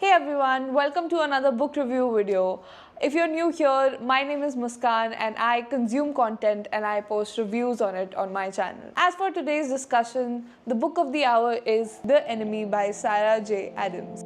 Hey everyone, welcome to another book review video. If you're new here, my name is Muskan and I consume content and I post reviews on it on my channel. As for today's discussion, the book of the hour is The Enemy by Sarah J. Adams.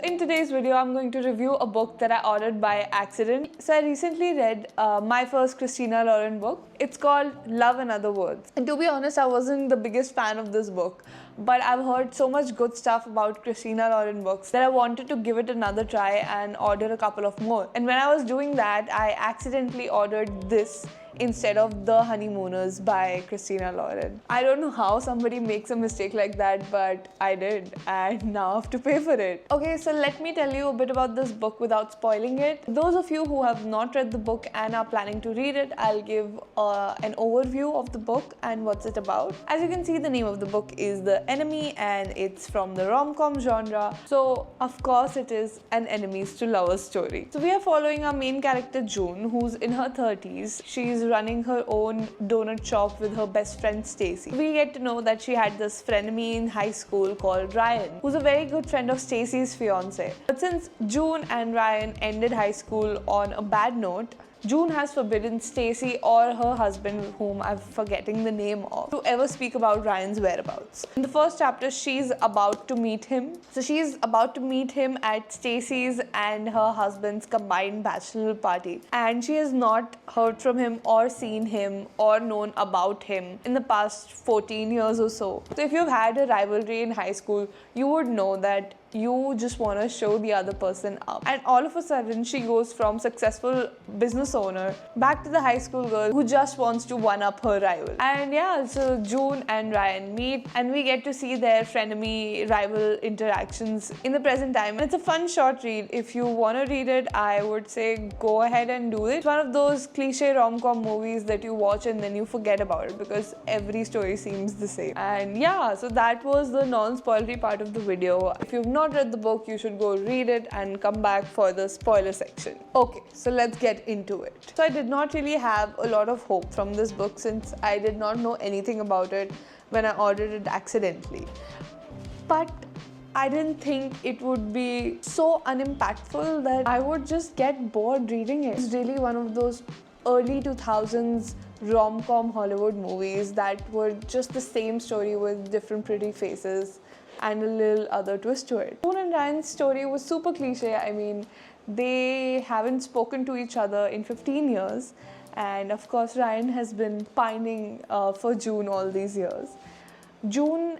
In today's video, I'm going to review a book that I ordered by accident. So I recently read my first Christina Lauren book. It's called Love and Other Words. And to be honest, I wasn't the biggest fan of this book, but I've heard so much good stuff about Christina Lauren books that I wanted to give it another try and order a couple of more. And when I was doing that, I accidentally ordered this instead of The Honeymooners by Christina Lauren. I don't know how somebody makes a mistake like that, but I did, and now I have to pay for it. Okay, so let me tell you a bit about this book without spoiling it. Those of you who have not read the book and are planning to read it, I'll give an overview of the book and what's it about. As you can see, the name of the book is The Enemy and it's from the rom-com genre. So, of course, it is an enemies to lovers story. So we are following our main character June, who's in her 30s. She's running her own donut shop with her best friend Stacy. We get to know that she had this frenemy in high school called Ryan, who's a very good friend of Stacy's fiance. But since June and Ryan ended high school on a bad note, June has forbidden Stacy or her husband, whom I'm forgetting the name of, to ever speak about Ryan's whereabouts. In the first chapter, she's about to meet him. So she's about to meet him at Stacy's and her husband's combined bachelor party. And she has not heard from him or seen him or known about him in the past 14 years or so. So if you've had a rivalry in high school, you would know that you just want to show the other person up. And all of a sudden, she goes from successful business owner back to the high school girl who just wants to one-up her rival. And yeah, so June and Ryan meet and we get to see their frenemy rival interactions in the present time. And it's a fun short read. If you want to read it, I would say go ahead and do it. It's one of those cliche rom-com movies that you watch and then you forget about it because every story seems the same. And yeah, so that was the non-spoilery part of the video. If you've not read the book, you should go read it and come back for the spoiler section. Okay, so let's get into it. So I did not really have a lot of hope from this book since I did not know anything about it when I ordered it accidentally. But I didn't think it would be so unimpactful that I would just get bored reading it. It's really one of those early 2000s rom-com Hollywood movies that were just the same story with different pretty faces and a little other twist to it. June and Ryan's story was super cliche. I mean, they haven't spoken to each other in 15 years. And of course, Ryan has been pining for June all these years. June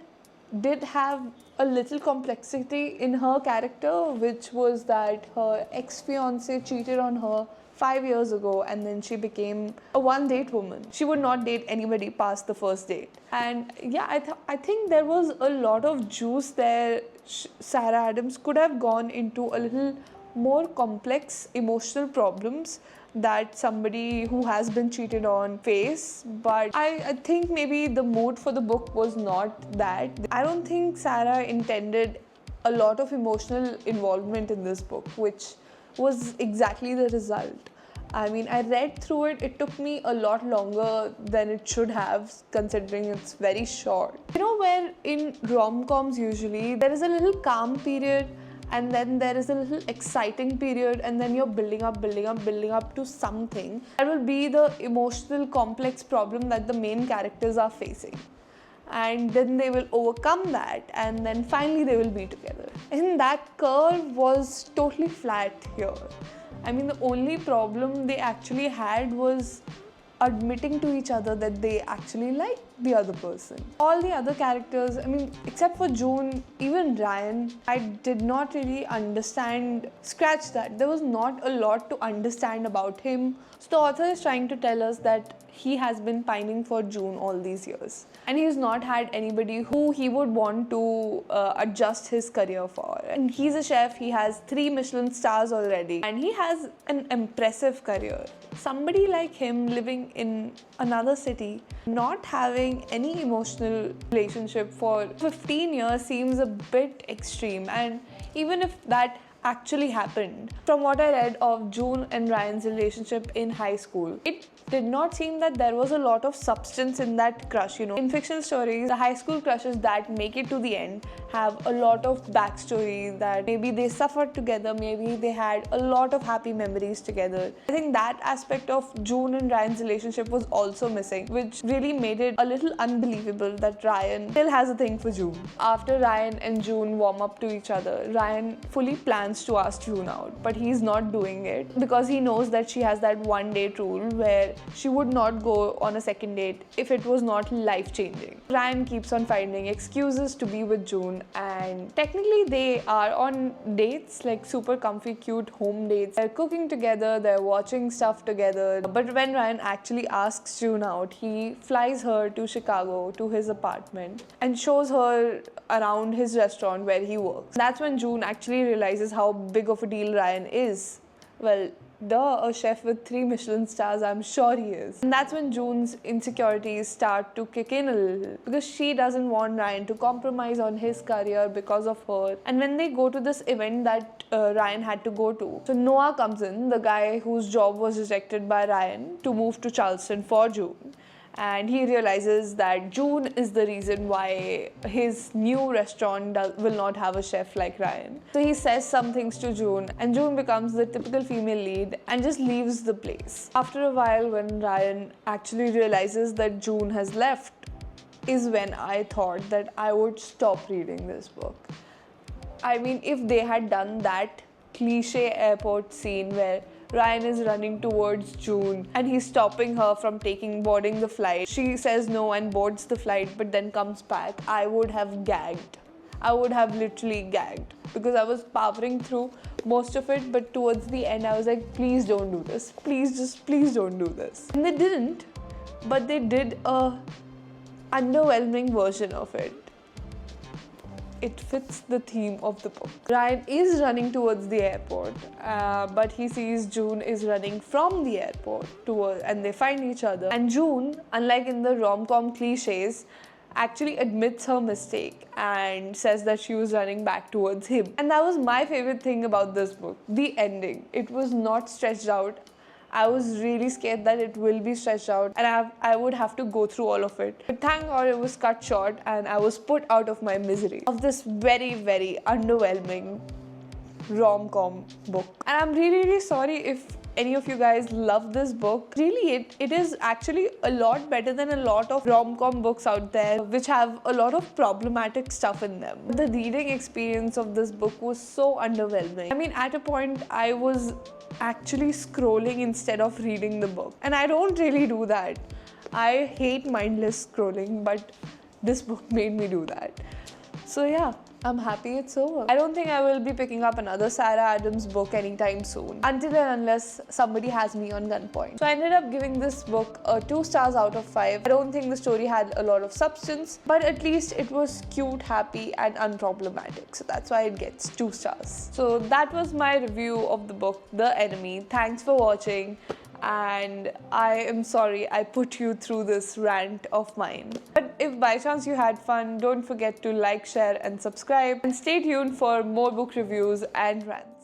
did have a little complexity in her character, which was that her ex-fiancé cheated on her 5 years ago and then she became a one-date woman. She would not date anybody past the first date. And yeah, I think there was a lot of juice there. Sarah Adams could have gone into a little more complex emotional problems that somebody who has been cheated on face, but I think maybe the mood for the book was not that. I don't think Sarah intended a lot of emotional involvement in this book, which was exactly the result. I mean, I read through it, it took me a lot longer than it should have, considering it's very short. You know, where in rom-coms usually there is a little calm period and then there is a little exciting period and then you're building up to something that will be the emotional complex problem that the main characters are facing. And then they will overcome that and then finally they will be together. And that curve was totally flat here. I mean, the only problem they actually had was admitting to each other that they actually like the other person. All the other characters, I mean, except for June, even Ryan, I did not really understand, scratch that. There was not a lot to understand about him. So the author is trying to tell us that he has been pining for June all these years. And he's not had anybody who he would want to adjust his career for. And he's a chef, he has 3 Michelin stars already. And he has an impressive career. Somebody like him living in another city, not having any emotional relationship for 15 years seems a bit extreme. And even if that actually happened, from what I read of June and Ryan's relationship in high school, it did not seem that there was a lot of substance in that crush, you know. In fictional stories, the high school crushes that make it to the end have a lot of backstory, that maybe they suffered together, maybe they had a lot of happy memories together. I think that aspect of June and Ryan's relationship was also missing, which really made it a little unbelievable that Ryan still has a thing for June. After Ryan and June warm up to each other, Ryan fully plans to ask June out, but he's not doing it because he knows that she has that one-date rule where she would not go on a second date if it was not life-changing. Ryan keeps on finding excuses to be with June, and technically they are on dates, like super comfy, cute home dates. They're cooking together, they're watching stuff together. But when Ryan actually asks June out, he flies her to Chicago to his apartment and shows her around his restaurant where he works. That's when June actually realizes how big of a deal Ryan is. Well, duh, a chef with 3 Michelin stars, I'm sure he is. And that's when June's insecurities start to kick in a little, because she doesn't want Ryan to compromise on his career because of her. And when they go to this event that Ryan had to go to, so Noah comes in, the guy whose job was rejected by Ryan to move to Charleston for June. And he realizes that June is the reason why his new restaurant will not have a chef like Ryan. So he says some things to June, and June becomes the typical female lead and just leaves the place. After a while, when Ryan actually realizes that June has left, is when I thought that I would stop reading this book. I mean, if they had done that cliche airport scene where Ryan is running towards June and he's stopping her from boarding the flight. She says no and boards the flight, but then comes back. I would have gagged. I would have literally gagged, because I was powering through most of it, but towards the end I was like, please don't do this. Please don't do this. And they didn't, but they did a underwhelming version of it. It fits the theme of the book. Ryan is running towards the airport, but he sees June is running from the airport and they find each other. And June, unlike in the rom-com cliches, actually admits her mistake and says that she was running back towards him. And that was my favorite thing about this book, the ending. It was not stretched out. I was really scared that it will be stretched out and I would have to go through all of it. But thank God it was cut short and I was put out of my misery of this very, very underwhelming rom-com book. And I'm really sorry if any of you guys love this book. Really, it is actually a lot better than a lot of rom-com books out there which have a lot of problematic stuff in them. The reading experience of this book was so underwhelming. I mean, at a point I was actually scrolling instead of reading the book, and I don't really do that. I hate mindless scrolling, but this book made me do that. So yeah, I'm happy it's over. I don't think I will be picking up another Sarah Adams book anytime soon, until and unless somebody has me on gunpoint. So I ended up giving this book a 2 stars out of 5. I don't think the story had a lot of substance, but at least it was cute, happy and unproblematic. So that's why it gets 2 stars. So that was my review of the book, The Enemy. Thanks for watching. And I am sorry I put you through this rant of mine. But if by chance you had fun, don't forget to like, share and subscribe, and stay tuned for more book reviews and rants.